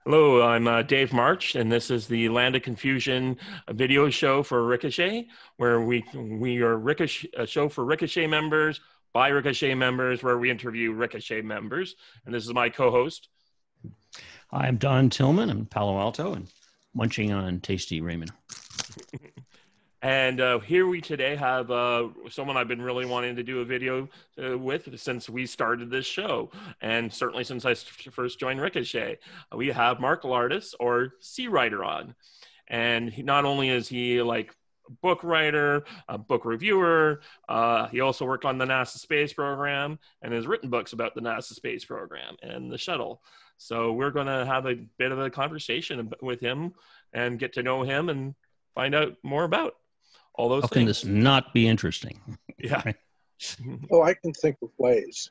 Hello, I'm Dave March, and this is the Land of Confusion video show for Ricochet, where we are a show for Ricochet members by Ricochet members, where we interview Ricochet members. And this is my co-host. I'm Don Tillman. I'm in Palo Alto and munching on tasty ramen. And here we today have someone I've been really wanting to do a video with since we started this show, and certainly since I first joined Ricochet. We have Mark Lardis, or Seawriter, on. And not only is he like a book writer, a book reviewer, he also worked on the NASA space program and has written books about the NASA space program and the shuttle. So we're going to have a bit of a conversation with him and get to know him and find out more about all those How things. can this not be interesting? Yeah. Oh, I can think of ways.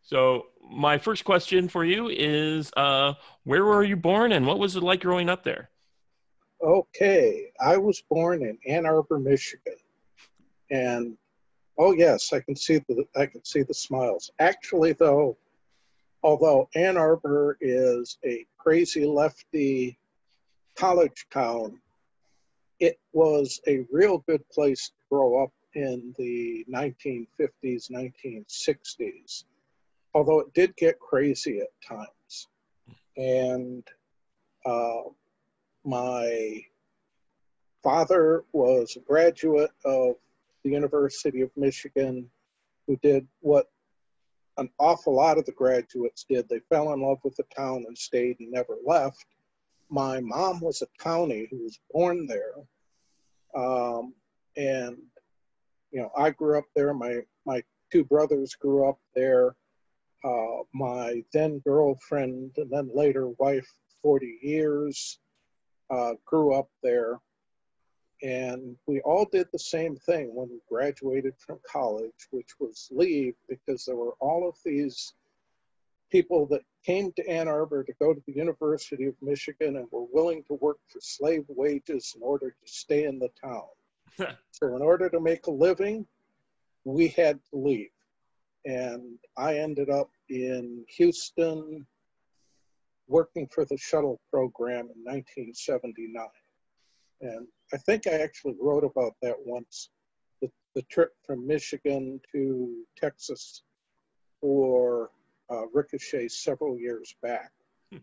So my first question for you is, where were you born and what was it like growing up there? Okay, I was born in Ann Arbor, Michigan, and oh yes, I can see the smiles. Actually, though, although Ann Arbor is a crazy lefty college town, it was a real good place to grow up in the 1950s, 1960s, although it did get crazy at times. And my father was a graduate of the University of Michigan, who did what an awful lot of the graduates did. They fell in love with the town and stayed and never left. My mom was a townie who was born there. And, you know, I grew up there. My two brothers grew up there. My then girlfriend and then later wife, 40 years, grew up there. And we all did the same thing when we graduated from college, which was leave, because there were all of these people that came to Ann Arbor to go to the University of Michigan and were willing to work for slave wages in order to stay in the town. So in order to make a living, we had to leave. And I ended up in Houston working for the shuttle program in 1979. And I think I actually wrote about that once, the trip from Michigan to Texas for Ricochet several years back. And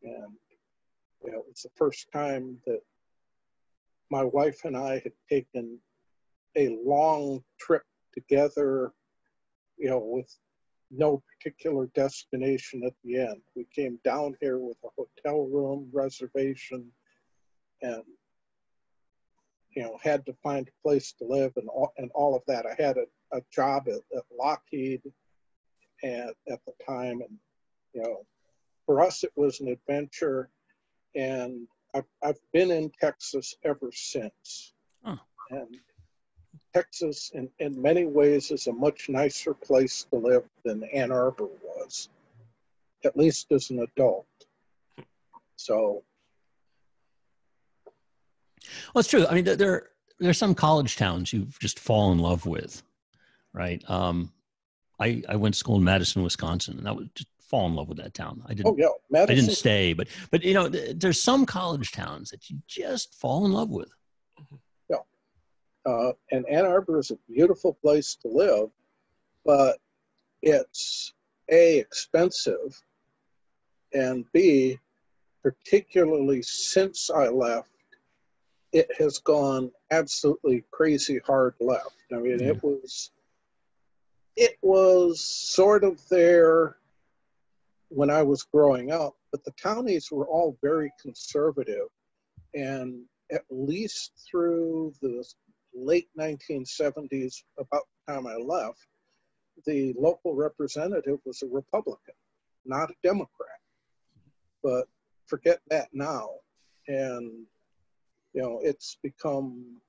you know, it was the first time that my wife and I had taken a long trip together, you know, with no particular destination at the end. We came down here with a hotel room reservation and, you know, had to find a place to live and all of that. I had a job at Lockheed at the time, and you know, for us it was an adventure, and I've been in Texas ever since. Huh. And Texas in many ways is a much nicer place to live than Ann Arbor was, at least as an adult. So Well, it's true. I mean, there's some college towns you just fall in love with, right? I went to school in Madison, Wisconsin, and I would just fall in love with that town. I didn't stay, but you know, there's some college towns that you just fall in love with. Yeah, and Ann Arbor is a beautiful place to live, but it's A, expensive, and B, particularly since I left, it has gone absolutely crazy hard left. I mean, Yeah. it was sort of there when I was growing up, but the townies were all very conservative. And at least through the late 1970s, about the time I left, the local representative was a Republican, not a Democrat. But forget that now. And, you know, it's become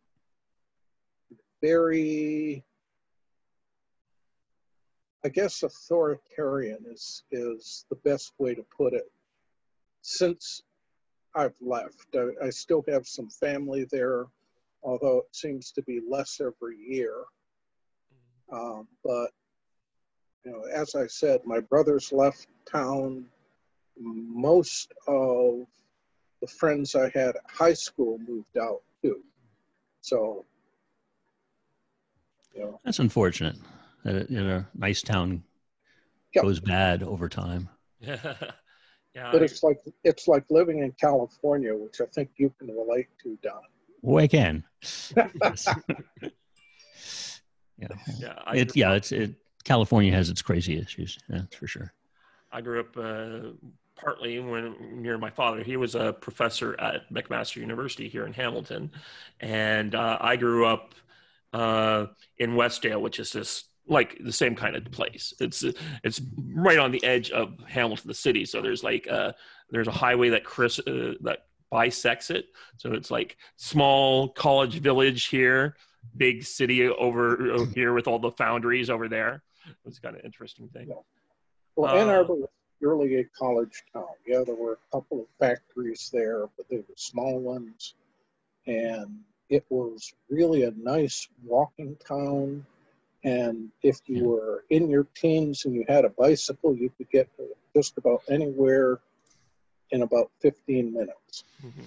very, I guess authoritarian is the best way to put it. Since I've left, I still have some family there, although it seems to be less every year. But, you know, as I said, my brothers left town most of the friends I had at high school moved out too. So, you know. That's unfortunate that a nice town goes bad over time. Yeah, but it's like living in California, which I think you can relate to, Don. Oh, I can. California has its crazy issues. That's for sure. I grew up partly near my father. He was a professor at McMaster University here in Hamilton, and I grew up in Westdale, which is this like the same kind of place. It's right on the edge of Hamilton, the city. So there's there's a highway that bisects it. So it's like small college village here, big city over here with all the foundries over there. It's kind of interesting thing. Yeah. Well, Ann Arbor was really a college town. Yeah, there were a couple of factories there, but they were small ones. And it was really a nice walking town. And if you were in your teens and you had a bicycle, you could get just about anywhere in about 15 minutes. Mm-hmm.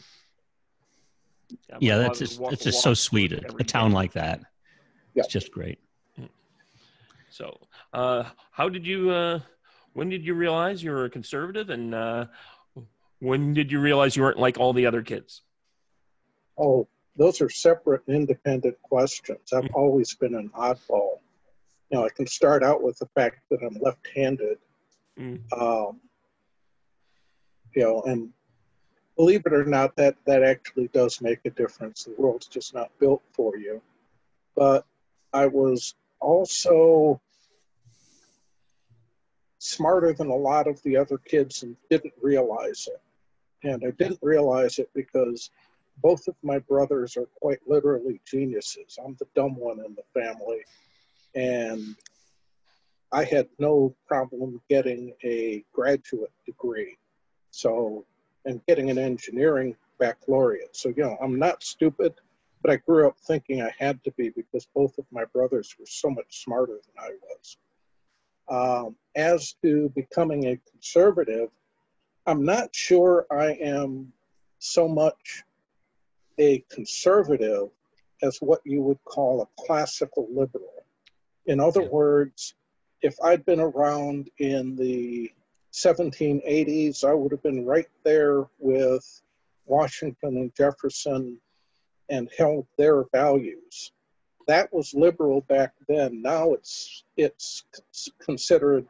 Yeah, it's just so sweet. A town like that. It's just great. So, when did you realize you were a conservative, and when did you realize you weren't like all the other kids? Oh, those are separate and independent questions. I've always been an oddball. You know, I can start out with the fact that I'm left-handed. You know, and believe it or not, that actually does make a difference. The world's just not built for you. But I was also smarter than a lot of the other kids and didn't realize it. And I didn't realize it because both of my brothers are quite literally geniuses. I'm the dumb one in the family. And I had no problem getting a graduate degree. So, and getting an engineering baccalaureate. So, you know, I'm not stupid, but I grew up thinking I had to be because both of my brothers were so much smarter than I was. As to becoming a conservative, I'm not sure I am so much a conservative as what you would call a classical liberal. In other words, if I'd been around in the 1780s, I would have been right there with Washington and Jefferson and held their values. That was liberal back then. Now it's considered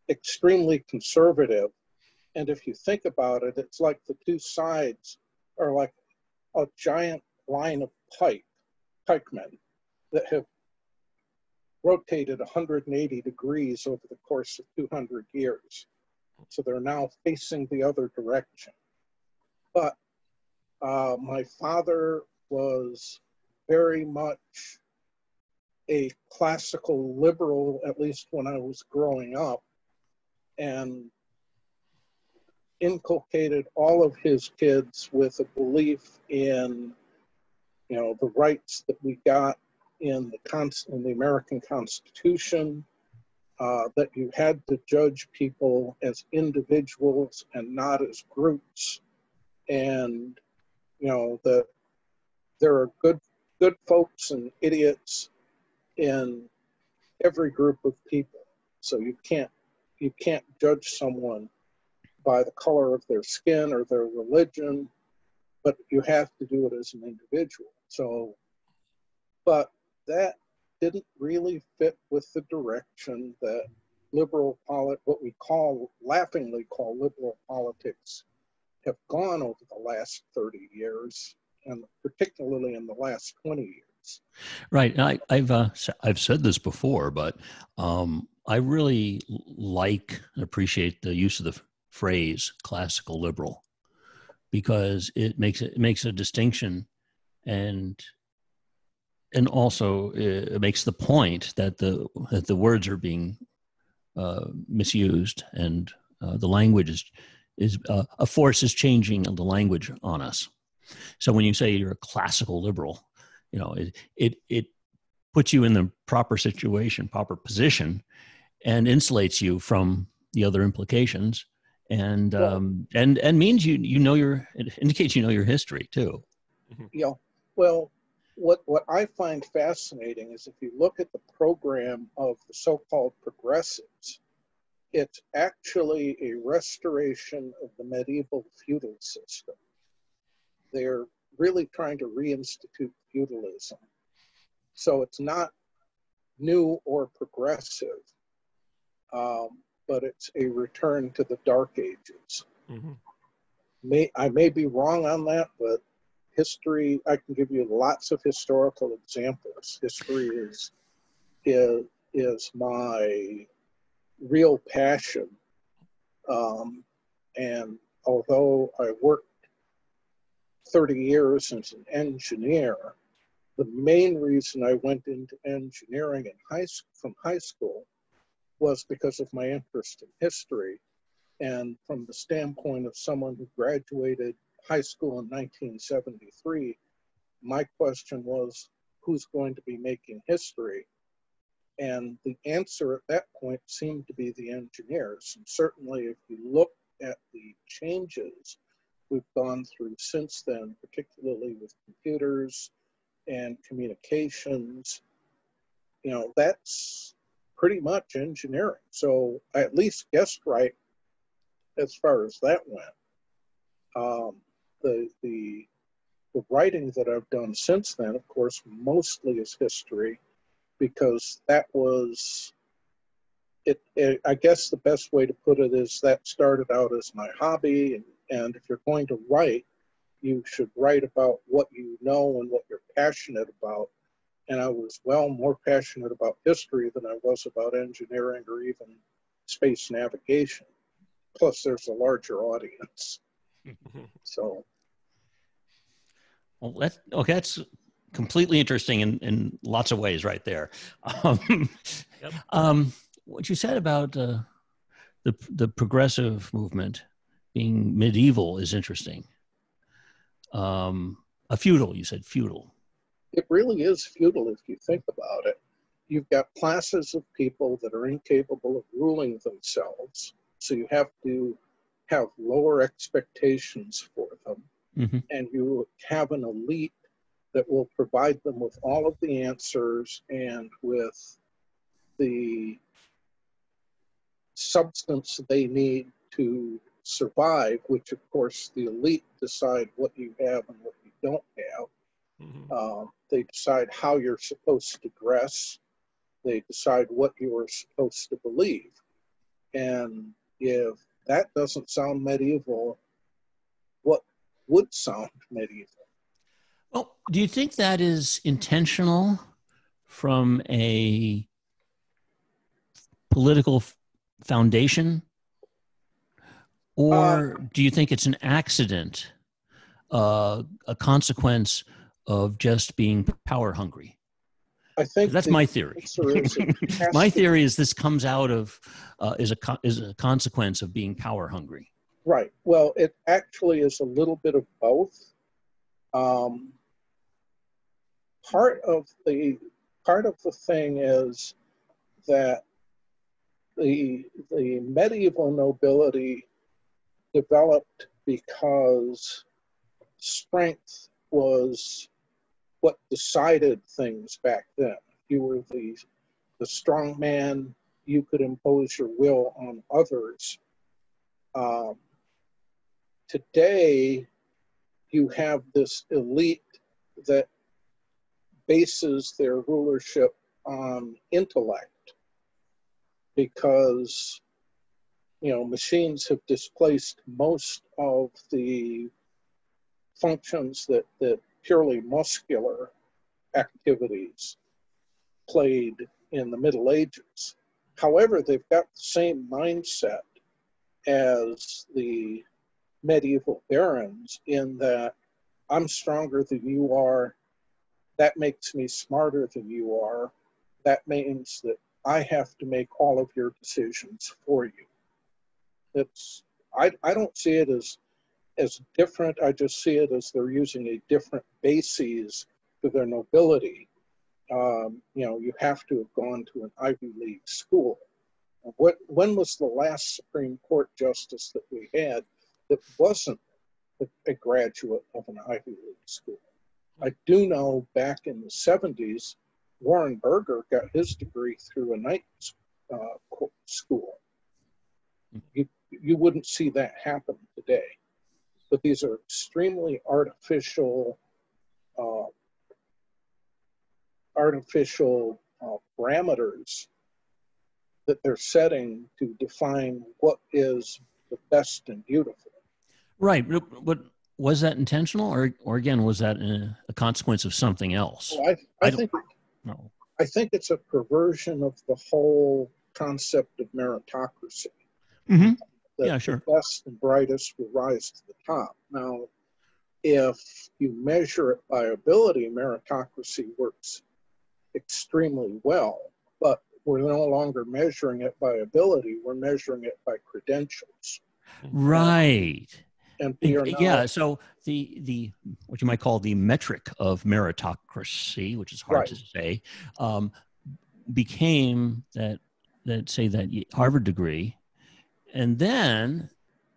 extremely conservative. And if you think about it, it's like the two sides are like a giant line of pikemen that have rotated 180 degrees over the course of 200 years. So they're now facing the other direction. But my father was very much a classical liberal, at least when I was growing up, and inculcated all of his kids with a belief in, you know, the rights that we got in the American Constitution, that you had to judge people as individuals and not as groups, and you know that there are good folks and idiots in every group of people. So you can't judge someone by the color of their skin or their religion, but you have to do it as an individual. So, but that didn't really fit with the direction that what we laughingly call liberal politics have gone over the last 30 years, and particularly in the last 20 years. Right. And I've said this before, but I really like and appreciate the use of the phrase classical liberal, because it makes a distinction, and also it makes the point that the words are being misused, and the language is a force is changing the language on us. So when you say you're a classical liberal, you know, it puts you in the proper situation, proper position, and insulates you from the other implications, and Well, and means it indicates you know your history too. yeah. Well, what I find fascinating is if you look at the program of the so-called progressives, it's actually a restoration of the medieval feudal system. They're really trying to reinstitute feudalism. So it's not new or progressive, but it's a return to the Dark Ages. Mm-hmm. I may be wrong on that, but history, I can give you lots of historical examples. History is my real passion. And although I worked 30 years as an engineer, the main reason I went into engineering from high school was because of my interest in history. And from the standpoint of someone who graduated high school in 1973, my question was, who's going to be making history? And the answer at that point seemed to be the engineers. And certainly if you look at the changes we've gone through since then, particularly with computers and communications, you know, that's pretty much engineering. So I at least guessed right as far as that went. The writing that I've done since then, of course, mostly is history, because that was it. I guess the best way to put it is that started out as my hobby, and if you're going to write, you should write about what you know and what you're passionate about. And I was well more passionate about history than I was about engineering or even space navigation. Plus, there's a larger audience. So, well, that's completely interesting in lots of ways, right there. Yep. What you said about the progressive movement being medieval is interesting. A feudal, you said feudal. It really is feudal if you think about it. You've got classes of people that are incapable of ruling themselves, so you have to have lower expectations for them. Mm-hmm. And you have an elite that will provide them with all of the answers and with the substance they need to survive, which of course the elite decide what you have and what you don't have. Mm-hmm. They decide how you're supposed to dress. They decide what you are supposed to believe. And if that doesn't sound medieval, what would sound medieval? Well, do you think that is intentional from a political foundation? Or do you think it's an accident, a consequence of just being power hungry? I think that's my theory. My theory is this comes out of is a consequence of being power hungry. Right. Well, it actually is a little bit of both. Part of the thing is that the medieval nobility developed because strength was what decided things back then. You were the strong man, you could impose your will on others. Today, you have this elite that bases their rulership on intellect because, you know, machines have displaced most of the functions that purely muscular activities played in the Middle Ages. However, they've got the same mindset as the medieval barons in that I'm stronger than you are. That makes me smarter than you are. That means that I have to make all of your decisions for you. I don't see it as different. I just see it as they're using a different basis for their nobility. You know, you have to have gone to an Ivy League school. When was the last Supreme Court justice that we had that wasn't a graduate of an Ivy League school? I do know back in the 70s, Warren Burger got his degree through a night school. You wouldn't see that happen today. But these are extremely artificial parameters that they're setting to define what is the best and beautiful. Right. But was that intentional, or again, was that a consequence of something else? Well, I think it's a perversion of the whole concept of meritocracy. Mm-hmm. Yeah, sure. The best and brightest will rise to the top. Now, if you measure it by ability, meritocracy works extremely well, but we're no longer measuring it by ability, we're measuring it by credentials. Right. And we are now, yeah, so the what you might call the metric of meritocracy, which is hard to say, became that say that Harvard degree, and then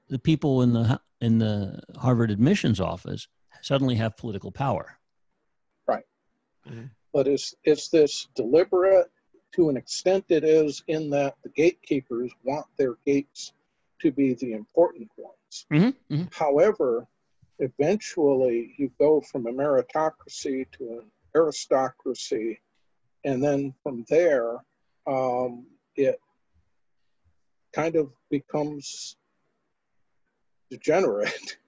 the people in the Harvard admissions office suddenly have political power. Right. Mm-hmm. But is this deliberate? To an extent it is, in that the gatekeepers want their gates to be the important ones. Mm-hmm. Mm-hmm. However, eventually you go from a meritocracy to an aristocracy, and then from there it kind of becomes degenerate.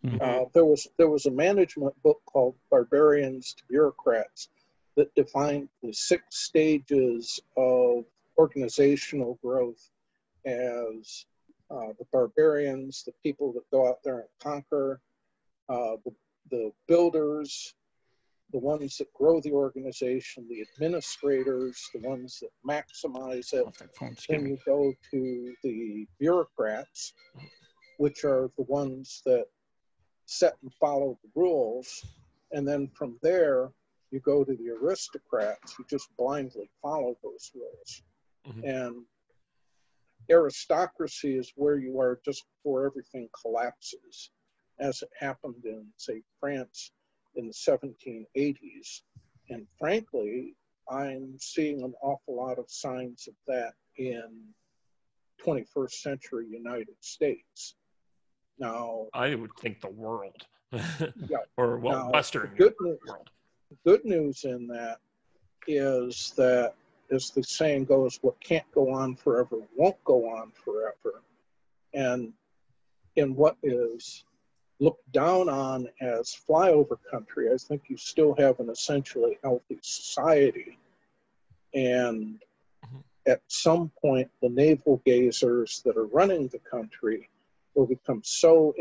Mm-hmm. There was a management book called Barbarians to Bureaucrats that defined the 6 stages of organizational growth as the barbarians, the people that go out there and conquer, the builders, the ones that grow the organization, the administrators, the ones that maximize it. Then you go to the bureaucrats, which are the ones that set and follow the rules. And then from there, you go to the aristocrats who just blindly follow those rules. Mm-hmm. And aristocracy is where you are just before everything collapses, as it happened in, say, France in the 1780s. And frankly, I'm seeing an awful lot of signs of that in 21st century United States. Now, I would think the world, yeah, or well, now, Western world. The good news in that is that, as the saying goes, what can't go on forever won't go on forever. And in what is looked down on as flyover country, I think you still have an essentially healthy society. And at some point, the navel gazers that are running the country will become so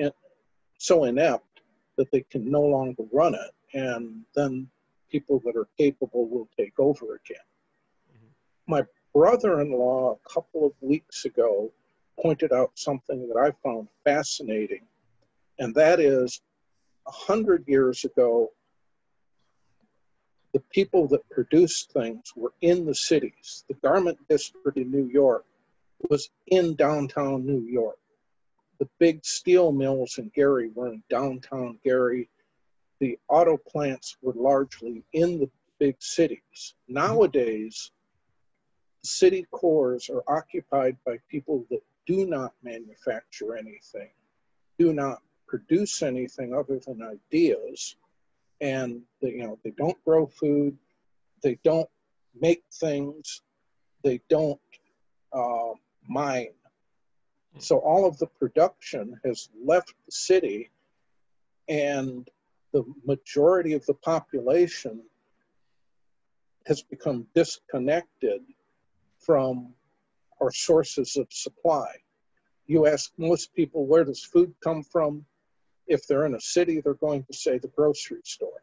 inept that they can no longer run it. And then people that are capable will take over again. Mm-hmm. My brother-in-law a couple of weeks ago pointed out something that I found fascinating, and that is 100 years ago, the people that produced things were in the cities. The garment district in New York was in downtown New York. The big steel mills in Gary were in downtown Gary. The auto plants were largely in the big cities. Nowadays, city cores are occupied by people that do not manufacture anything, do not produce anything other than ideas, and they don't grow food, they don't make things, they don't mine. So all of the production has left the city, and the majority of the population has become disconnected from our sources of supply. You ask most people, where does food come from? If they're in a city, they're going to say the grocery store.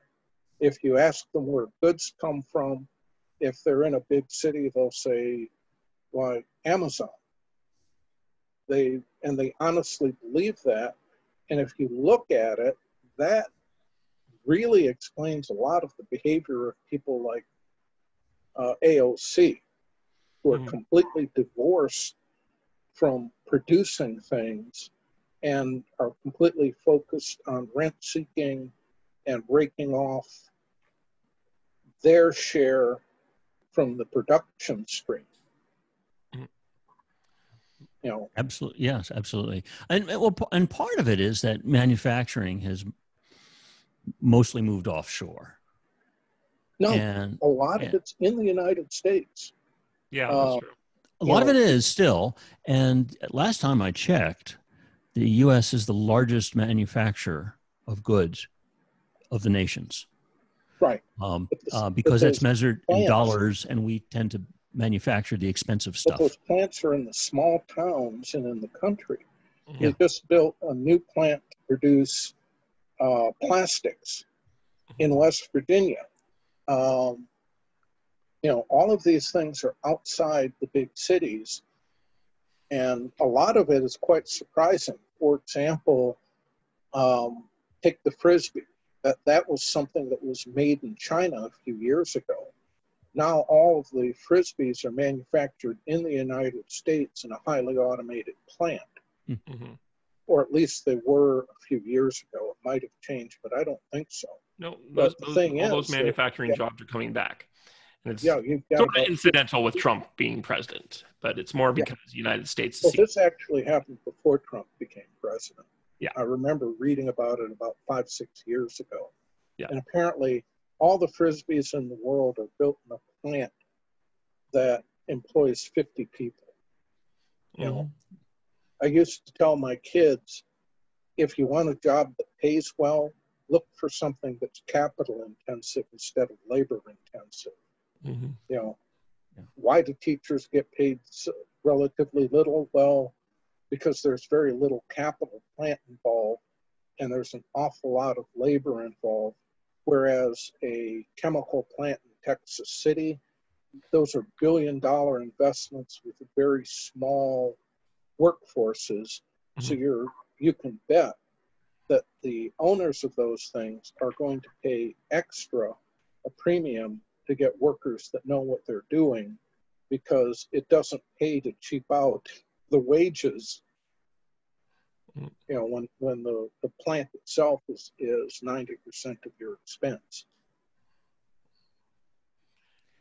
If you ask them where goods come from, if they're in a big city, they'll say, why, Amazon. They honestly believe that. And if you look at it, that really explains a lot of the behavior of people like AOC, who are completely divorced from producing things and are completely focused on rent seeking and raking off their share from the production stream. You know, absolutely, yes, absolutely. And well, and part of it is that manufacturing has mostly moved offshore. No, and a lot of it's in the United States. Yeah, that's true. A lot of it is still. And last time I checked, the U.S. is the largest manufacturer of goods of the nations. Right. Because it's measured in plants, dollars, and we tend to manufacture the expensive stuff. But those plants are in the small towns and in the country. Yeah. They just built a new plant to produce plastics in West Virginia. You know, all of these things are outside the big cities, and a lot of it is quite surprising. For example, take the Frisbee. That was something that was made in China a few years ago. Now all of the Frisbees are manufactured in the United States in a highly automated plant. Mm-hmm. Or at least they were a few years ago. It might have changed, but I don't think so. No, those manufacturing jobs are coming back. And it's you've got sort of incidental with Trump being president, but it's more because the United States. Well, this actually happened before Trump became president. Yeah. I remember reading about it about 5-6 years ago. Yeah. And apparently all the Frisbees in the world are built in a plant that employs 50 people. You know, I used to tell my kids, if you want a job that pays well, look for something that's capital intensive instead of labor intensive. Mm-hmm. You know, why do teachers get paid relatively little? Well, because there's very little capital plant involved, and there's an awful lot of labor involved. Whereas a chemical plant in Texas City, those are billion-dollar investments with very small workforces. Mm-hmm. So you can bet that the owners of those things are going to pay a premium to get workers that know what they're doing, because it doesn't pay to cheap out the wages. You know, when the plant itself is 90% of your expense.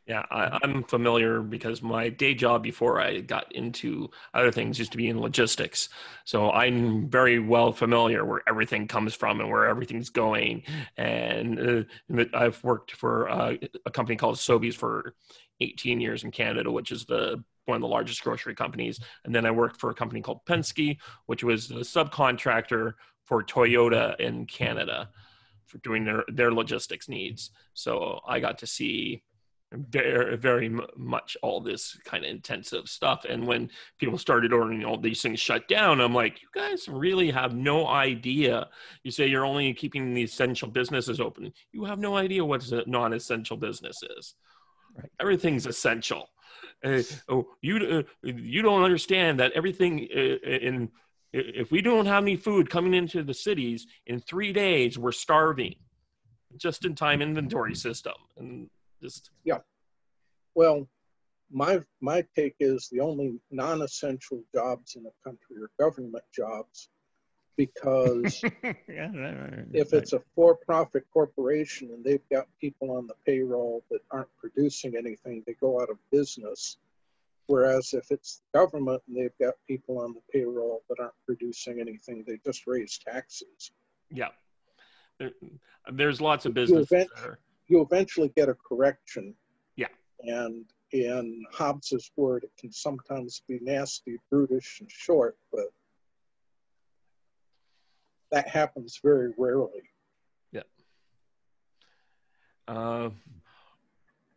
Yeah, I'm familiar because my day job before I got into other things used to be in logistics. So I'm very well familiar where everything comes from and where everything's going. And I've worked for a company called Sobeys for 18 years in Canada, which is one of the largest grocery companies. And then I worked for a company called Penske, which was the subcontractor for Toyota in Canada for doing their logistics needs. So I got to see very, very much all this kind of intensive stuff. And when people started ordering all these things shut down, I'm like, you guys really have no idea. You say you're only keeping the essential businesses open. You have no idea what a non-essential business is. Right. Everything's essential. You don't understand that everything if we don't have any food coming into the cities in 3 days, we're starving. Just-in-time inventory system. And yeah. Well, my take is the only non-essential jobs in the country are government jobs, because if it's a for-profit corporation and they've got people on the payroll that aren't producing anything, they go out of business. Whereas if it's the government and they've got people on the payroll that aren't producing anything, they just raise taxes. Yeah. There's lots of businesses there. You eventually get a correction. Yeah. And in Hobbes's word, it can sometimes be nasty, brutish, and short, but that happens very rarely. Yeah.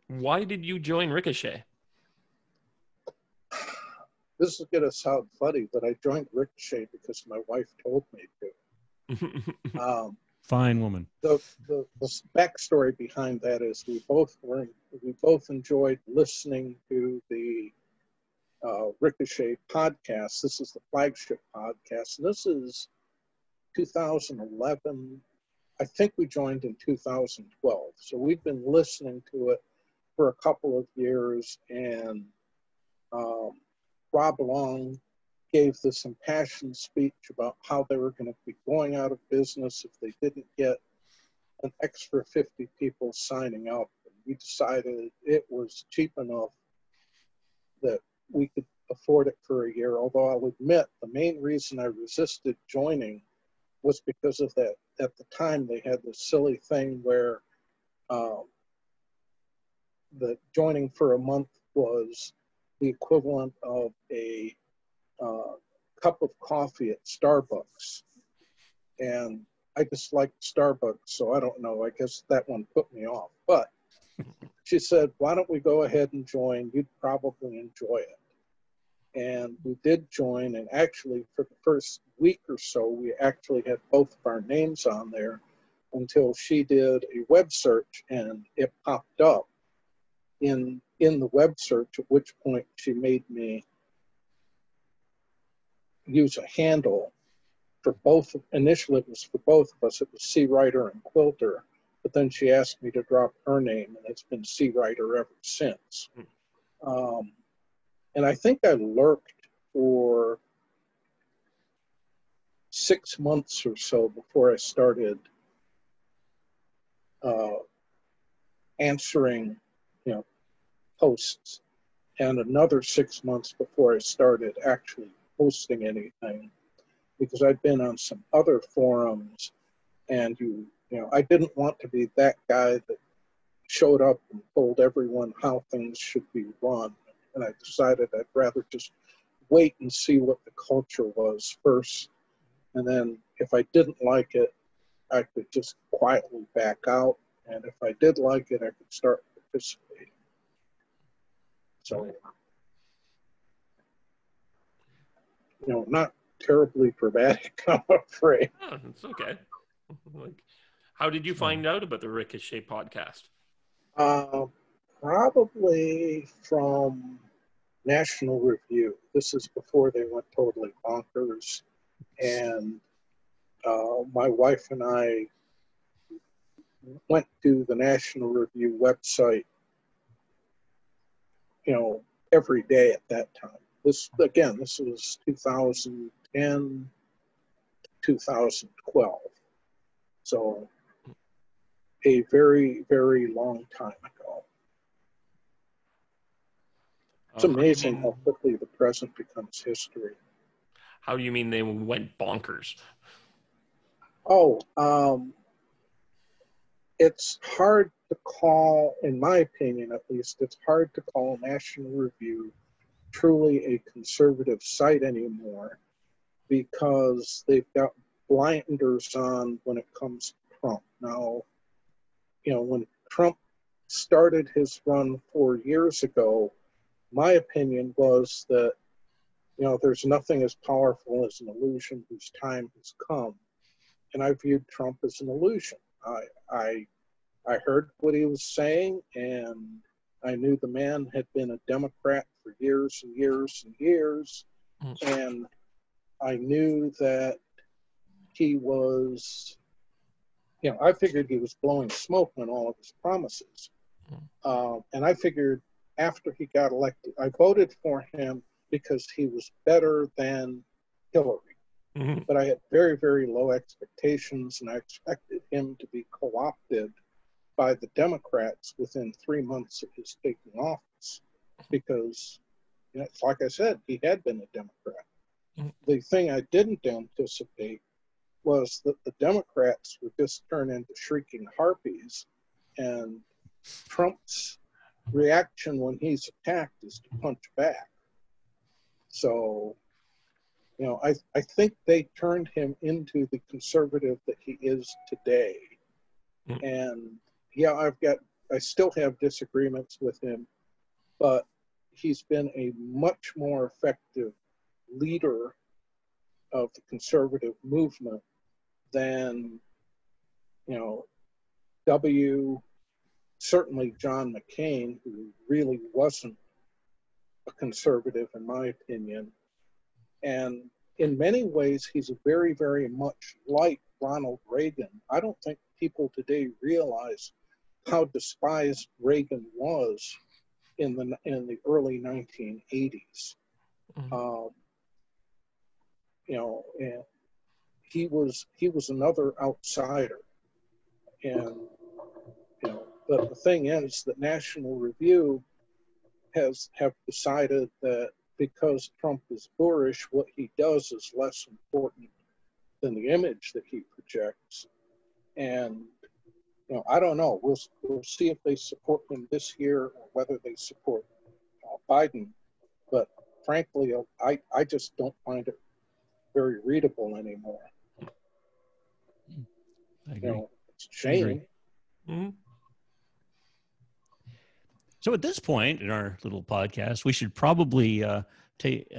Why did you join Ricochet? This is going to sound funny, but I joined Ricochet because my wife told me to. Fine woman. The backstory behind that is we both enjoyed listening to the Ricochet podcast. This is the flagship podcast, and this is 2011. I think we joined in 2012. So we've been listening to it for a couple of years, and Rob Long gave this impassioned speech about how they were going to be going out of business if they didn't get an extra 50 people signing up. And we decided it was cheap enough that we could afford it for a year, although I'll admit the main reason I resisted joining was because of that. At the time, they had this silly thing where the joining for a month was the equivalent of a cup of coffee at Starbucks. And I just liked Starbucks, so I don't know. I guess that one put me off. But she said, why don't we go ahead and join? You'd probably enjoy it. And we did join, and actually for the first week or so, we actually had both of our names on there until she did a web search and it popped up in the web search, at which point she made me use a handle for both. Initially, it was for both of us. It was Seawriter and Quilter, but then she asked me to drop her name, and it's been Seawriter ever since. And I think I lurked for 6 months or so before I started answering, posts, and another 6 months before I started actually posting anything, because I'd been on some other forums, and I didn't want to be that guy that showed up and told everyone how things should be run. And I decided I'd rather just wait and see what the culture was first. And then if I didn't like it, I could just quietly back out. And if I did like it, I could start participating. So, not terribly dramatic, I'm afraid. Oh, it's okay. How did you find out about the Ricochet podcast? Probably from National Review. This is before they went totally bonkers. And my wife and I went to the National Review website, every day at that time. This was 2010, 2012. So a very, very long time ago. It's amazing how quickly the present becomes history. How do you mean they went bonkers? It's hard to call, in my opinion at least, it's hard to call National Review truly a conservative site anymore, because they've got blinders on when it comes to Trump. Now, when Trump started his run 4 years ago, my opinion was that, there's nothing as powerful as an illusion whose time has come. And I viewed Trump as an illusion. I heard what he was saying, and I knew the man had been a Democrat for years and years and years. And I knew that he was, I figured he was blowing smoke on all of his promises. And I figured after he got elected, I voted for him because he was better than Hillary. But I had very, very low expectations, and I expected him to be co-opted by the Democrats within 3 months of his taking office, because, like I said, he had been a Democrat. The thing I didn't anticipate was that the Democrats would just turn into shrieking harpies, and Trump's reaction when he's attacked is to punch back. So, I think they turned him into the conservative that he is today. And I still have disagreements with him, but he's been a much more effective leader of the conservative movement than, certainly John McCain, who really wasn't a conservative in my opinion. And in many ways, he's very, very much like Ronald Reagan. I don't think people today realize how despised Reagan was in the early 1980s. Mhm. And he was another outsider, and but the thing is that National Review have decided that because Trump is boorish, what he does is less important than the image that he projects. And I don't know. We'll see if they support him this year or whether they support Biden. But frankly, I just don't find it very readable anymore. I agree. It's a shame. Mm-hmm. So at this point in our little podcast, we should probably take.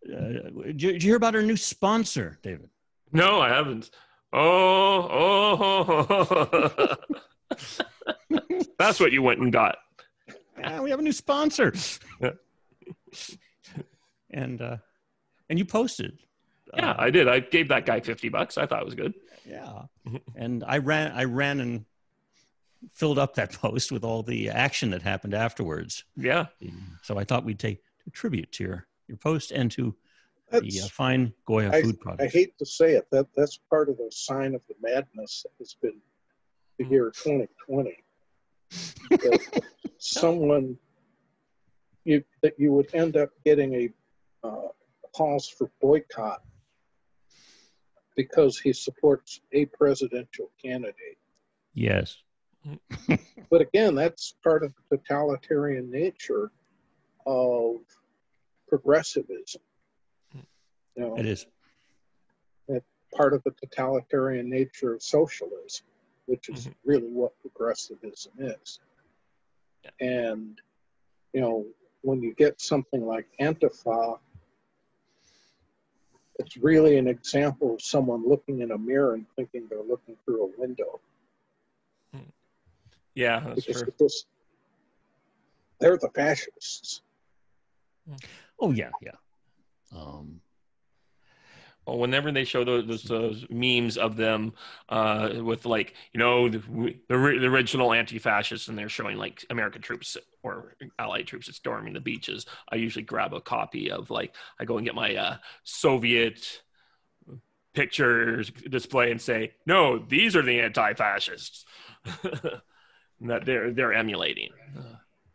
Did you hear about our new sponsor, David? No, I haven't. Oh. That's what you went and got. Yeah, we have a new sponsor. Yeah. And you posted. Yeah, I did. I gave that guy $50. I thought it was good. Yeah. And I ran and filled up that post with all the action that happened afterwards. Yeah. So I thought we'd take a tribute to your post and to the fine Goya food products. I hate to say it, that's part of the sign of the madness that has been the year 2020. That someone that you would end up getting a calls for boycott because he supports a presidential candidate. Yes. But again, that's part of the totalitarian nature of progressivism. It is. Part of the totalitarian nature of socialism, which is really what progressivism is. Yeah. And, when you get something like Antifa, it's really an example of someone looking in a mirror and thinking they're looking through a window. Yeah, that's true. They're the fascists. Oh, yeah. Well, whenever they show those memes of them with the original anti-fascists, and they're showing like American troops or Allied troops storming the beaches, I usually grab a copy of I go and get my Soviet pictures display and say, no, these are the anti-fascists that they're emulating.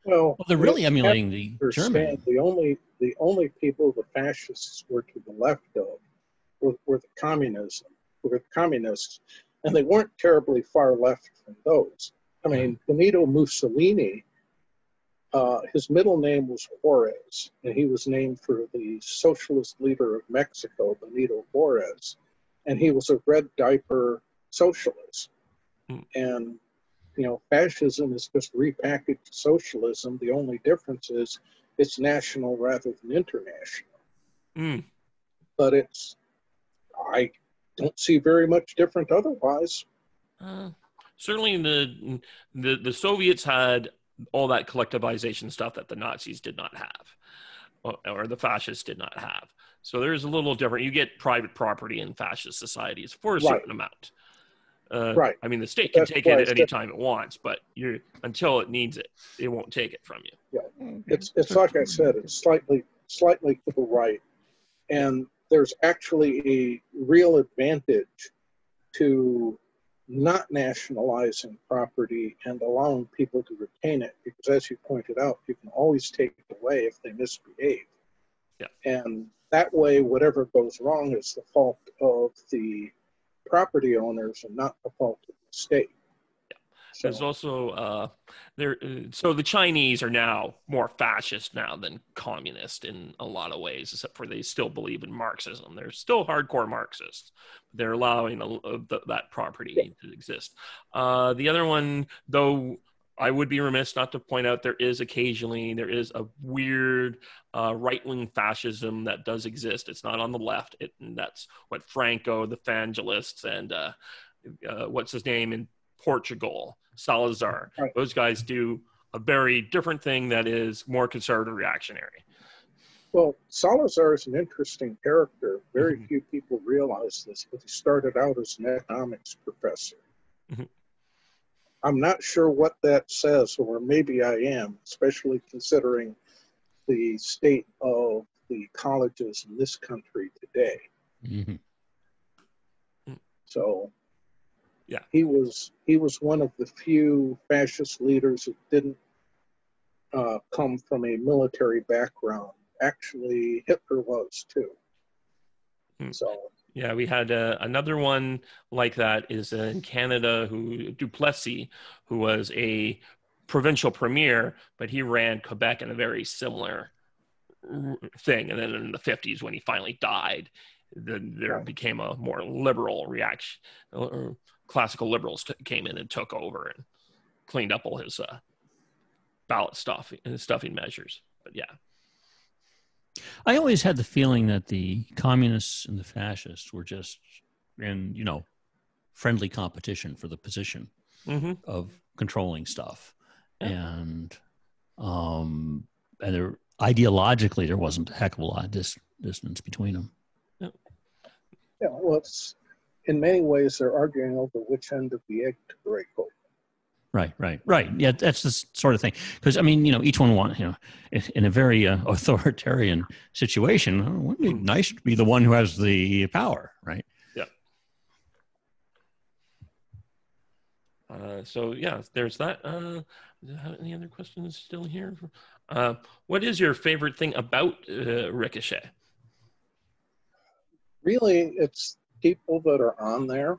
Well, they're really emulating the German. The only people the fascists were to the left of were the communists, and they weren't terribly far left from those. I mean, Benito Mussolini, his middle name was Juarez, and he was named for the socialist leader of Mexico, Benito Juarez, and he was a red diaper socialist. And, fascism is just repackaged socialism. The only difference is it's national rather than international. But I don't see very much different otherwise. Certainly the Soviets had all that collectivization stuff that the Nazis did not have, or the fascists did not have. So there's a little different. You get private property in fascist societies for a certain amount. Right. I mean, the state can take it at any time it wants, but until it needs it, it won't take it from you. Yeah, it's like I said, it's slightly to the right, and there's actually a real advantage to not nationalizing property and allowing people to retain it, because as you pointed out, you can always take it away if they misbehave. Yeah. And that way, whatever goes wrong is the fault of the property owners and not the fault of the state. There's also so the Chinese are now more fascist now than communist in a lot of ways, except for they still believe in Marxism. They're still hardcore Marxists. They're allowing that property to exist. The other one, though, I would be remiss not to point out there is a weird right-wing fascism that does exist. It's not on the left. And that's what Franco, the Evangelists, and what's his name in Portugal, Salazar. Right. Those guys do a very different thing that is more conservative reactionary. Well, Salazar is an interesting character. Very few people realize this, but he started out as an economics professor. I'm not sure what that says, or maybe I am, especially considering the state of the colleges in this country today. Mm-hmm. So yeah, he was one of the few fascist leaders that didn't come from a military background. Actually, Hitler was too. So yeah, we had another one like that is in Canada, Duplessis, who was a provincial premier, but he ran Quebec in a very similar thing. And then in the 50s, when he finally died, there became a more liberal reaction. Classical liberals came in and took over and cleaned up all his ballot stuffing measures. But yeah. I always had the feeling that the communists and the fascists were just in, friendly competition for the position of controlling stuff. Yeah. And there, ideologically, there wasn't a heck of a lot of distance between them. Yeah, well, in many ways, they're arguing over which end of the egg to break open. Right. Yeah, that's the sort of thing. Because, each one wants, in a very authoritarian situation, wouldn't it be nice to be the one who has the power, right? Yeah. So, yeah, there's that. Any other questions still here? What is your favorite thing about Ricochet? Really, it's people that are on there.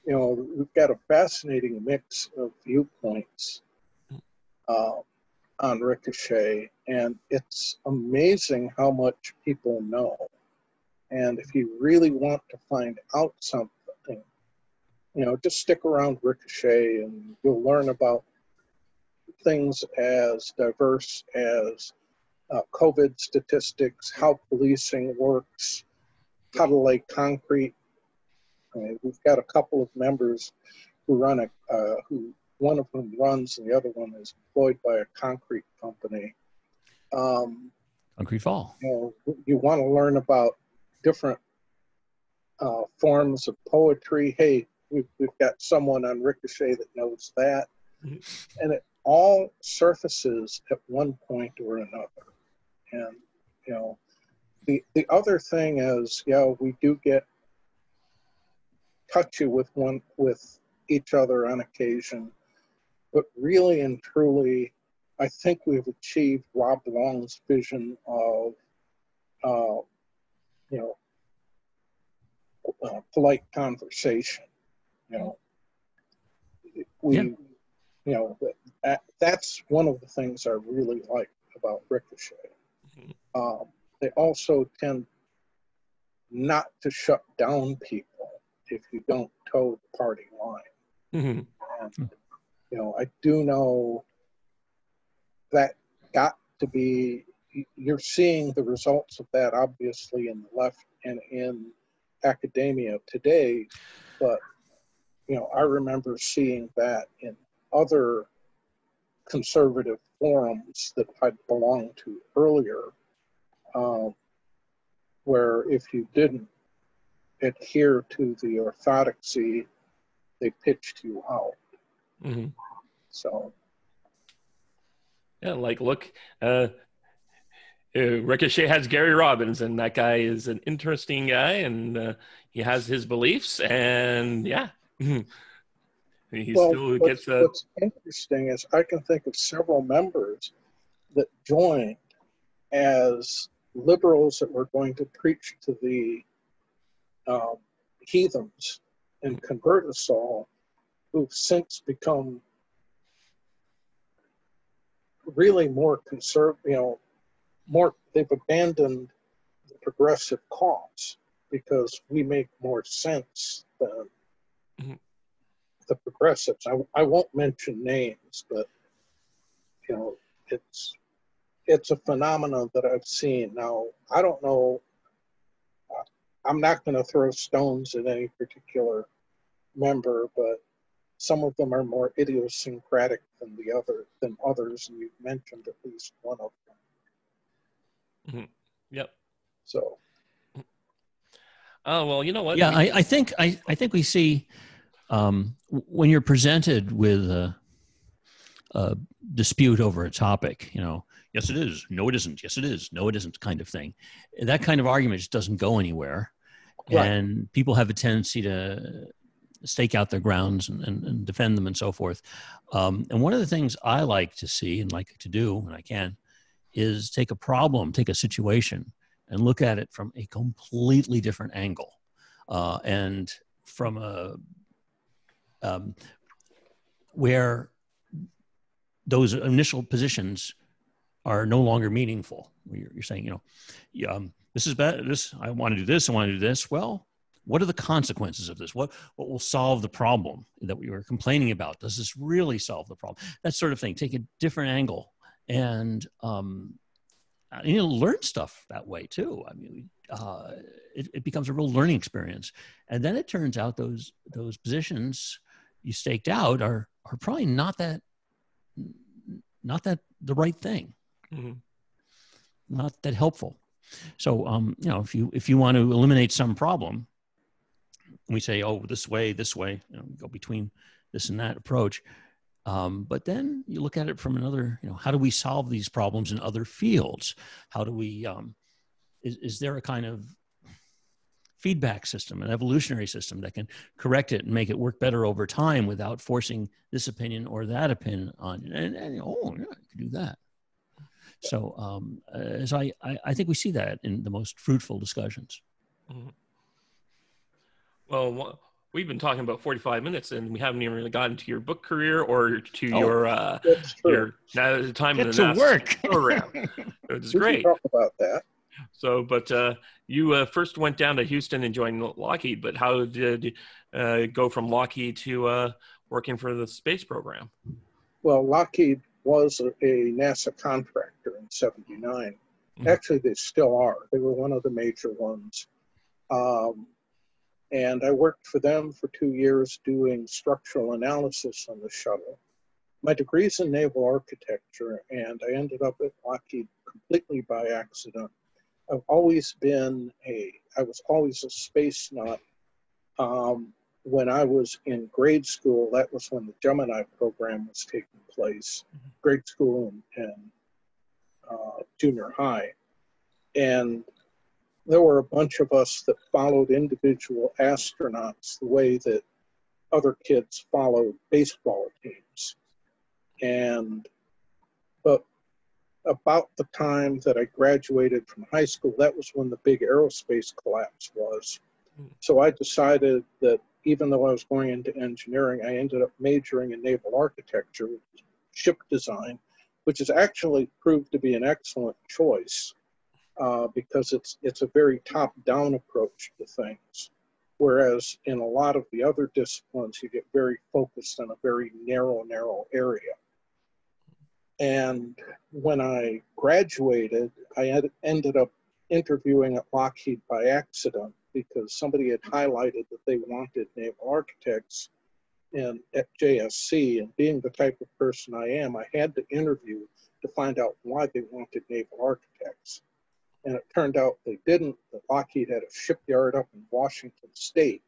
We've got a fascinating mix of viewpoints on Ricochet, and it's amazing how much people know. And if you really want to find out something, just stick around Ricochet and you'll learn about things as diverse as COVID statistics, how policing works, how to lay concrete. We've got a couple of members who run one of whom runs and the other one is employed by a concrete company. Concrete Fall. You want to learn about different forms of poetry. Hey, we've got someone on Ricochet that knows that. And it all surfaces at one point or another. And, the other thing is, we do get touchy with each other on occasion, but really and truly, I think we've achieved Rob Long's vision of, polite conversation. That's one of the things I really like about Ricochet. They also tend not to shut down people if you don't toe the party line. And, I do know that got to be, you're seeing the results of that obviously in the left and in academia today, but I remember seeing that in other conservative forums that I'd belonged to earlier, where if you didn't adhere to the orthodoxy, they pitched you out. So, yeah, look, Ricochet has Gary Robbins, and that guy is an interesting guy, and he has his beliefs, and what's interesting is I can think of several members that joined as liberals that were going to preach to the heathens and convert us all, who've since become really more conservative, they've abandoned the progressive cause because we make more sense than the progressives. I won't mention names, but it's a phenomenon that I've seen. Now, I don't know, I'm not going to throw stones at any particular member, but some of them are more idiosyncratic than others, and you've mentioned at least one of them. Yep. So. Oh well, you know what? Yeah, I think we see when you're presented with a dispute over a topic, yes, it is. No, it isn't. Yes, it is. No, it isn't kind of thing. That kind of argument just doesn't go anywhere. Right. And people have a tendency to stake out their grounds and defend them and so forth. And one of the things I like to see and like to do when I can is take a situation and look at it from a completely different angle. And from where those initial positions are no longer meaningful. You're saying, this is bad. I want to do this. I want to do this. Well, what are the consequences of this? What will solve the problem that we were complaining about? Does this really solve the problem? That sort of thing. Take a different angle and learn stuff that way too. I mean, it becomes a real learning experience. And then it turns out those positions you staked out are probably not that the right thing, mm-hmm. not that helpful. So, if you want to eliminate some problem, we say, oh, this way, go between this and that approach. But then you look at it from another, how do we solve these problems in other fields? How do we, is there a kind of feedback system, an evolutionary system that can correct it and make it work better over time without forcing this opinion or that opinion on you? And yeah, I could do that. So as I think we see that in the most fruitful discussions. Mm-hmm. Well, we've been talking about 45 minutes and we haven't even really gotten to your book career or to your time in the NASA program. It's great. We can talk about that. So, but you first went down to Houston and joined Lockheed, but how did go from Lockheed to working for the space program? Well, Lockheed was a NASA contractor in '79. Mm-hmm. Actually, they still are. They were one of the major ones. And I worked for them for 2 years doing structural analysis on the shuttle. My degree's in naval architecture, and I ended up at Lockheed completely by accident. I was always a space nut. When I was in grade school, that was when the Gemini program was taking place, mm-hmm. grade school and junior high. And there were a bunch of us that followed individual astronauts the way that other kids followed baseball teams. But about the time that I graduated from high school, that was when the big aerospace collapse was. So I decided that even though I was going into engineering, I ended up majoring in naval architecture, ship design, which has actually proved to be an excellent choice. Because it's a very top-down approach to things, whereas in a lot of the other disciplines, you get very focused on a very narrow area. And when I graduated, I ended up interviewing at Lockheed by accident because somebody had highlighted that they wanted naval architects at JSC, and being the type of person I am, I had to interview to find out why they wanted naval architects. And it turned out they didn't, that Lockheed had a shipyard up in Washington State,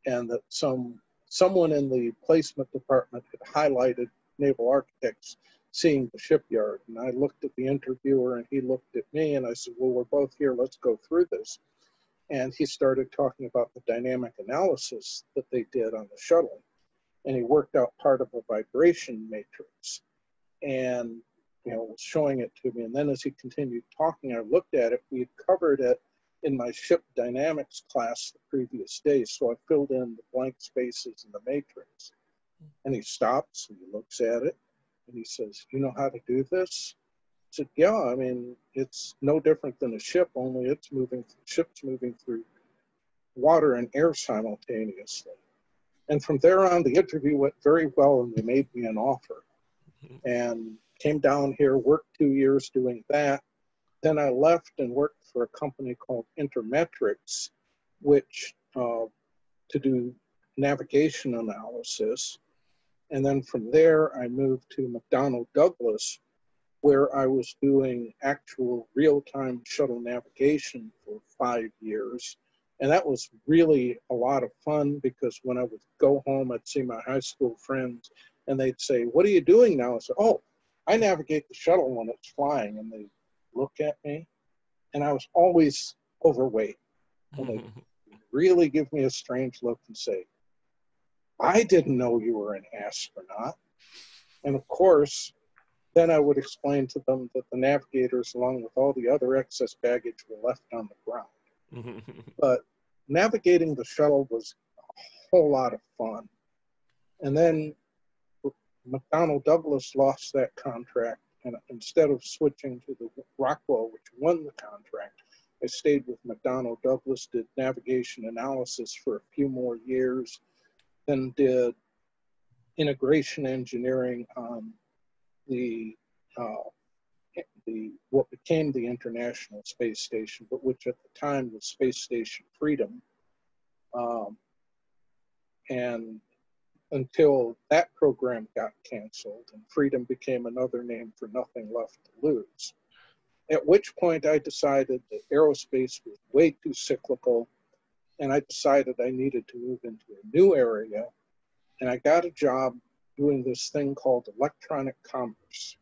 and that someone in the placement department had highlighted naval architects seeing the shipyard. And I looked at the interviewer and he looked at me and I said, well, we're both here, let's go through this. And he started talking about the dynamic analysis that they did on the shuttle. And he worked out part of a vibration matrix. And was showing it to me. And then as he continued talking, I looked at it. We had covered it in my ship dynamics class the previous day. So I filled in the blank spaces in the matrix. And he stops and he looks at it and he says, you know how to do this? I said, yeah, I mean, it's no different than a ship, only ship's moving through water and air simultaneously. And from there on, the interview went very well and they made me an offer. And came down here, worked 2 years doing that. Then I left and worked for a company called Intermetrics, which to do navigation analysis. And then from there, I moved to McDonnell Douglas, where I was doing actual real-time shuttle navigation for 5 years. And that was really a lot of fun, because when I would go home, I'd see my high school friends and they'd say, "What are you doing now?" I said, "Oh, I navigate the shuttle when it's flying." And they'd look at me, and I was always overweight. And they'd really give me a strange look and say, "I didn't know you were an astronaut." And of course, then I would explain to them that the navigators, along with all the other excess baggage, were left on the ground. But navigating the shuttle was a whole lot of fun. And then McDonnell Douglas lost that contract, and instead of switching to the Rockwell, which won the contract, I stayed with McDonnell Douglas, did navigation analysis for a few more years, then did integration engineering on the what became the International Space Station, but which at the time was Space Station Freedom. And until that program got canceled and Freedom became another name for Nothing Left to Lose. At which point I decided that aerospace was way too cyclical, and I decided I needed to move into a new area. And I got a job doing this thing called electronic commerce.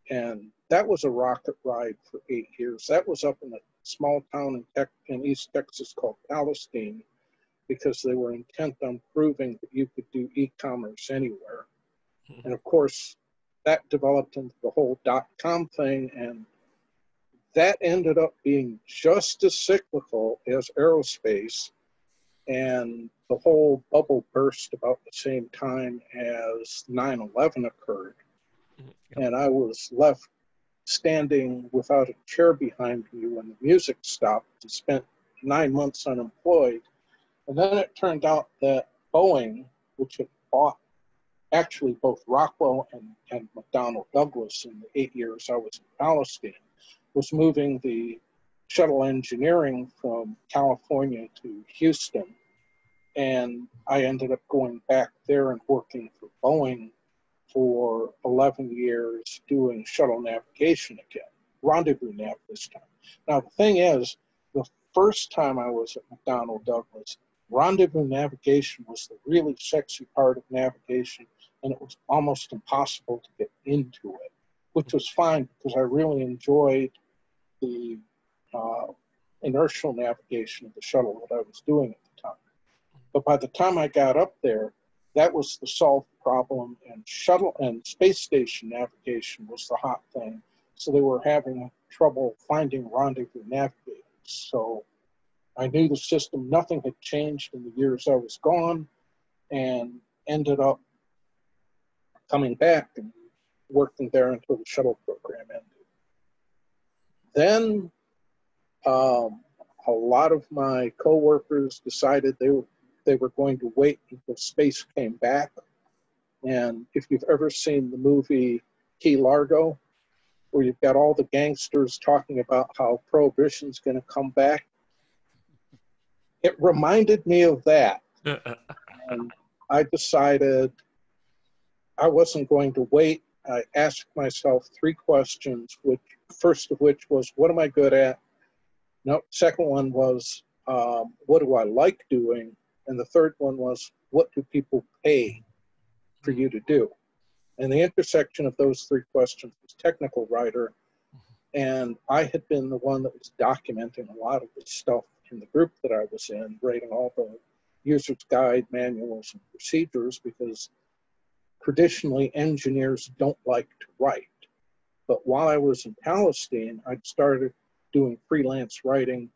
And that was a rocket ride for 8 years. That was up in a small town in East Texas called Palestine, because they were intent on proving that you could do e-commerce anywhere. And of course, that developed into the whole .com thing, and that ended up being just as cyclical as aerospace. And the whole bubble burst about the same time as 9/11 occurred. And I was left standing without a chair behind me when the music stopped, and spent 9 months unemployed. And then it turned out that Boeing, which had bought actually both Rockwell and McDonnell Douglas in the 8 years I was in Palestine, was moving the shuttle engineering from California to Houston. And I ended up going back there and working for Boeing for 11 years doing shuttle navigation again, rendezvous nav this time. Now, the thing is, the first time I was at McDonnell Douglas, rendezvous navigation was the really sexy part of navigation, and it was almost impossible to get into it, which was fine because I really enjoyed the inertial navigation of the shuttle that I was doing at the time. But by the time I got up there, that was the solved problem, and shuttle and space station navigation was the hot thing. So they were having trouble finding rendezvous navigators. So I knew the system, nothing had changed in the years I was gone, and ended up coming back and working there until the shuttle program ended. Then a lot of my coworkers decided they were going to wait until space came back. And if you've ever seen the movie Key Largo, where you've got all the gangsters talking about how Prohibition's going to come back, it reminded me of that. And I decided I wasn't going to wait. I asked myself 3 questions, which first of which was, what am I good at? No, second one was, what do I like doing? And the third one was, what do people pay for you to do? And the intersection of those 3 questions was technical writer. And I had been the one that was documenting a lot of the stuff in the group that I was in, writing all the user's guide manuals and procedures, because traditionally engineers don't like to write. But while I was in Palestine, I'd started doing freelance writing,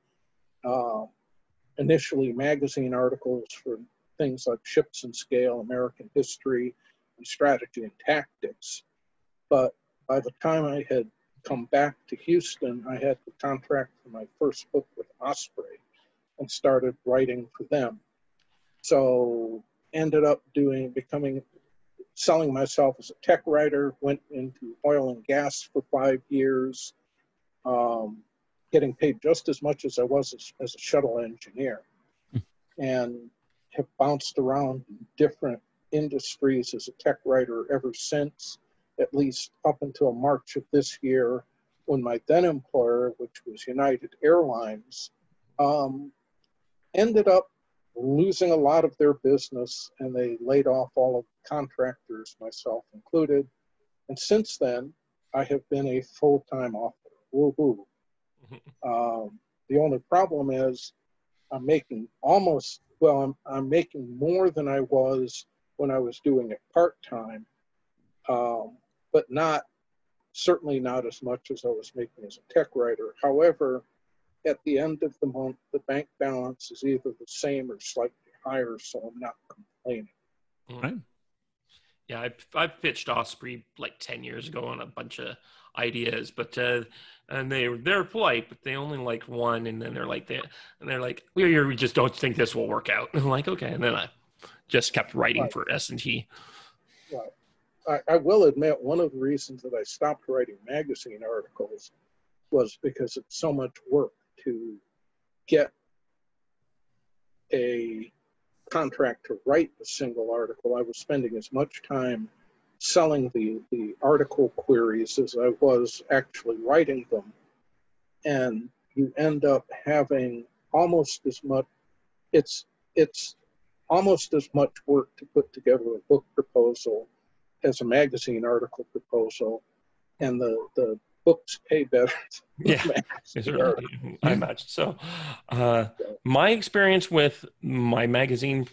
initially magazine articles for things like Ships and Scale, American History, and Strategy and Tactics. But by the time I had come back to Houston, I had the contract for my first book with Osprey and started writing for them. So ended up selling myself as a tech writer, went into oil and gas for 5 years, getting paid just as much as I was as a shuttle engineer, and have bounced around in different industries as a tech writer ever since, at least up until March of this year, when my then employer, which was United Airlines, ended up losing a lot of their business, and they laid off all of the contractors, myself included. And since then, I have been a full-time author. Woohoo! The only problem is I'm making I'm making more than I was when I was doing it part-time, but certainly not as much as I was making as a tech writer. However, at the end of the month, the bank balance is either the same or slightly higher, so I'm not complaining. Right. Yeah, I've pitched Osprey like 10 years ago on a bunch of ideas, but and they're polite, but they only like one, and then they're like we just don't think this will work out. And I'm like, okay, and then I just kept writing Right. for S&T. Right. I will admit one of the reasons that I stopped writing magazine articles was because it's so much work to get a contract to write a single article. I was spending as much time selling the article queries as I was actually writing them. And you end up having almost as much, it's almost as much work to put together a book proposal as a magazine article proposal. And the books pay better. Yeah, I imagine. So my experience with my magazine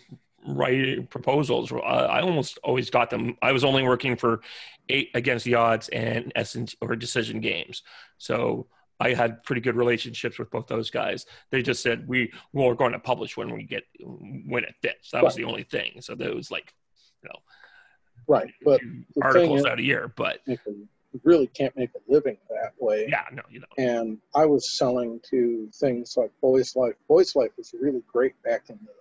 writing proposals, I almost always got them. I was only working for 8 Against the Odds and or Decision Games. So I had pretty good relationships with both those guys. They just said, we're going to publish when it fits. That was the only thing. So that was like, right. But articles out a year, but you really can't make a living that way. Yeah, no, you don't. And I was selling to things like Boys Life. Boys Life was really great back in the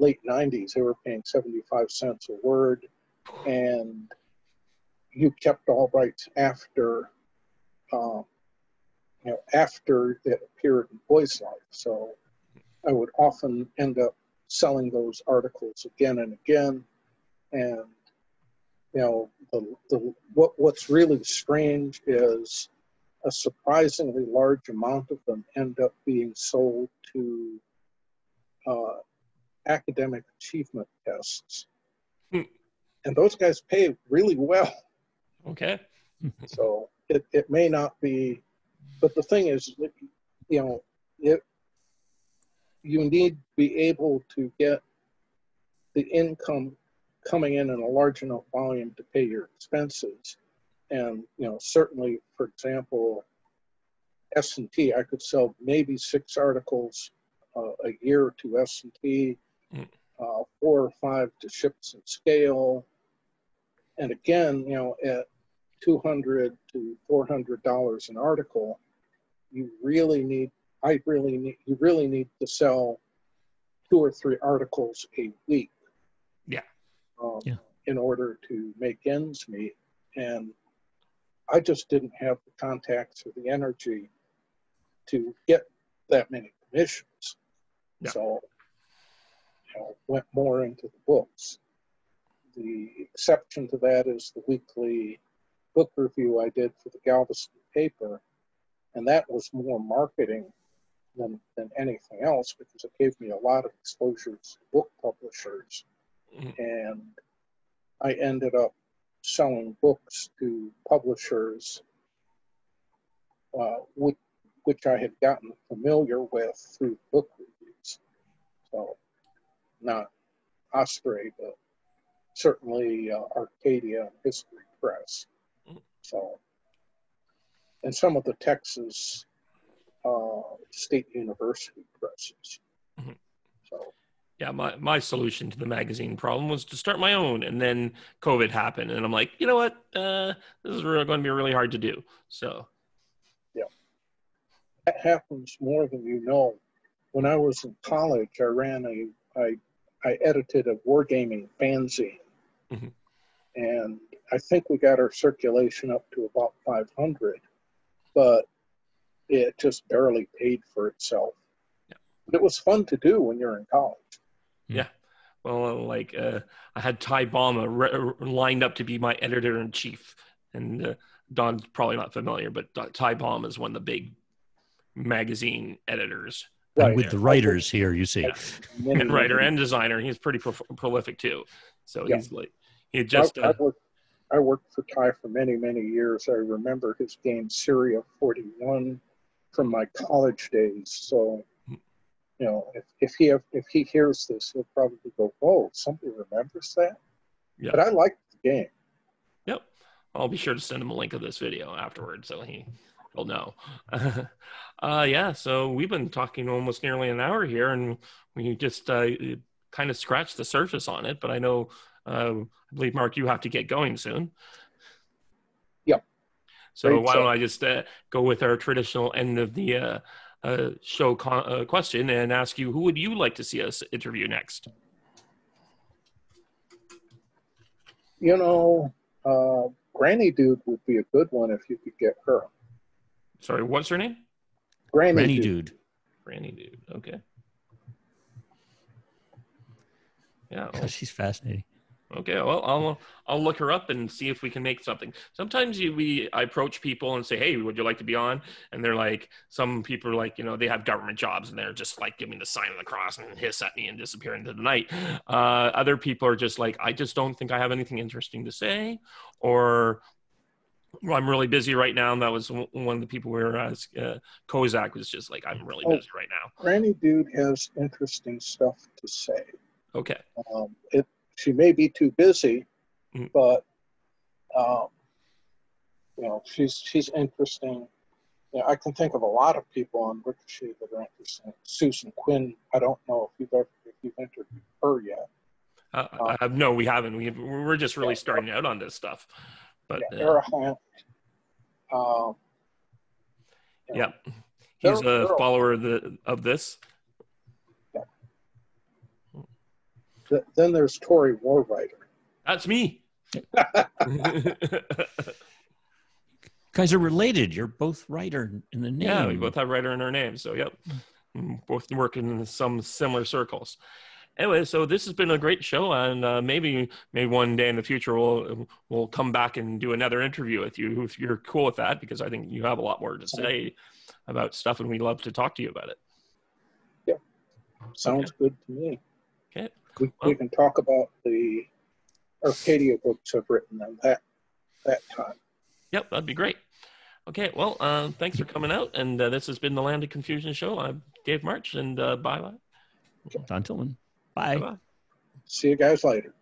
late 90s. They were paying 75 cents a word, and you kept all rights after after it appeared in Boys Life. So I would often end up selling those articles again and again. And what's really strange is a surprisingly large amount of them end up being sold to academic achievement tests. And those guys pay really well. Okay. So it may not be, but the thing is, you need to be able to get the income coming in a large enough volume to pay your expenses. And, certainly, for example, S&T, I could sell maybe 6 articles a year to S&T, 4 or 5 to Ships and Scale. And again, at $200 to $400 an article, you really need to sell 2 or 3 articles a week. In order to make ends meet. And I just didn't have the contacts or the energy to get that many commissions. Yeah. So, went more into the books. The exception to that is the weekly book review I did for the Galveston paper. And that was more marketing than anything else, because it gave me a lot of exposures to book publishers. And I ended up selling books to publishers, which I had gotten familiar with through book reviews. So, not Osprey, but certainly Arcadia and History Press. So, and some of the Texas State University presses. So. Yeah, my solution to the magazine problem was to start my own, and then COVID happened, and I'm like, you know what, this is going to be really hard to do. So, yeah, that happens more than you know. When I was in college, I edited a wargaming fanzine, and I think we got our circulation up to about 500, but it just barely paid for itself. Yeah. But it was fun to do when you're in college. Yeah. Well, I had Ty Bauma lined up to be my editor-in-chief. And Don's probably not familiar, but Ty Bauma is one of the big magazine editors And with the writers here, you see. And writer and designer. He's pretty prolific too. So Yeah. he's like, he just. I worked for Ty for many, many years. I remember his game Syria 41 from my college days. So, you know, if he hears this, he'll probably go, "Oh, somebody remembers that." Yeah. But I liked the game. Yep. I'll be sure to send him a link of this video afterwards, so he'll know. Yeah. So we've been talking almost nearly an hour here, and we just kind of scratched the surface on it. But I know, I believe, Mark, you have to get going soon. Yep. So why don't I just go with our traditional end of the show question and ask you, who would you like to see us interview next? You know, Granny Dude would be a good one if you could get her. Sorry, what's her name? Granny Dude. Granny Dude. Okay. Yeah. Well, she's fascinating. Okay, well, I'll look her up and see if we can make something. Sometimes I approach people and say, "Hey, would you like to be on?" And they're like, some people are like, you know, they have government jobs and they're just like giving the sign of the cross and hiss at me and disappear into the night. Other people are just like, I just don't think I have anything interesting to say, or well, I'm really busy right now. And that was one of the people where Kozak was just like, I'm really busy right now. Granny Dude has interesting stuff to say. Okay. She may be too busy, but you know, she's interesting. You know, I can think of a lot of people on Ricochet that are interesting. Susan Quinn, I don't know if you've interviewed her yet. No, we haven't. We're just really starting out on this stuff. But Era Hunt. Yeah, he's a follower of this. Yeah. Then there's Tori Warwriter. That's me. Guys are related. You're both writer in the name. Yeah, we both have writer in our name. So, yep. Both work in some similar circles. Anyway, so this has been a great show, and maybe one day in the future we'll come back and do another interview with you if you're cool with that, because I think you have a lot more to say about stuff, and we'd love to talk to you about it. Yeah, sounds good to me. Okay, we can talk about the Arcadia books I've written on that time. Yep, that'd be great. Okay, well, thanks for coming out, and this has been the Land of Confusion show. I'm Dave March, and bye-bye. Don Tillman. Bye. Bye-bye. See you guys later.